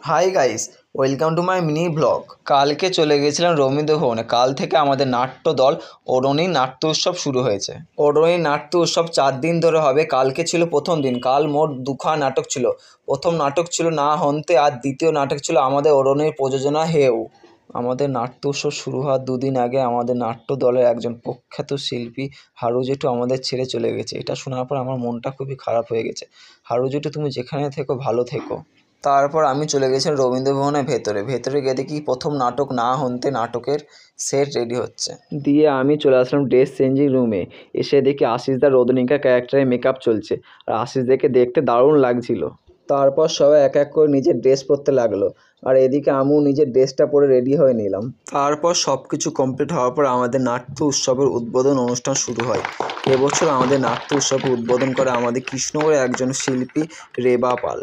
Hi guys, welcome to my mini blog. কালকে চলে গেছিলাম রবীন্দ্র ভবনে। কাল থেকে আমাদের নাট্য দল ওড়নি নাট্য উৎসব শুরু হয়েছে। ওড়নি নাট্য উৎসব 4 দিন ধরে হবে। কালকে ছিল প্রথম দিন। কাল মোট দুখানা নাটক ছিল। প্রথম নাটক ছিল না হন্তে, আর দ্বিতীয় নাটক ছিল আমাদের ওড়নির প্রযোজনা হেউ। আমাদের নাট্য উৎসব শুরু হওয়ার দুদিন আগে আমাদের নাট্য দলের একজন প্রখ্যাত শিল্পী হারু জেঠু আমাদের ছেড়ে চলে গেছে। এটা শোনার পর আমার মনটা খুবই খারাপ হয়ে গেছে। হারু জেঠু, তুমি যেখানে থেকো ভালো থেকো। তারপর আমি চলে গেছিলাম রবীন্দ্র ভবনের ভেতরে গিয়ে দেখি প্রথম নাটক না হন্তে নাটকের সেট রেডি হচ্ছে। দিয়ে আমি চলে আসলাম ড্রেস চেঞ্জিং রুমে। এসে দেখি আশিসদা রোদনিকা ক্যারেক্টারে মেকআপ চলছে, আর আশিসদাকে দেখতে দারুণ লাগছিল। তারপর সবাই এক এক করে নিজের ড্রেস পরতে লাগলো, আর এদিকে আমিও নিজের ড্রেসটা পরে রেডি হয়ে নিলাম। তারপর সব কিছু কমপ্লিট হওয়ার পর আমাদের নাট্য উৎসবের উদ্বোধন অনুষ্ঠান শুরু হয়। এবছর আমাদের নাট্য উৎসবের উদ্বোধন করে আমাদের কৃষ্ণগড়ের একজন শিল্পী রেবা পাল।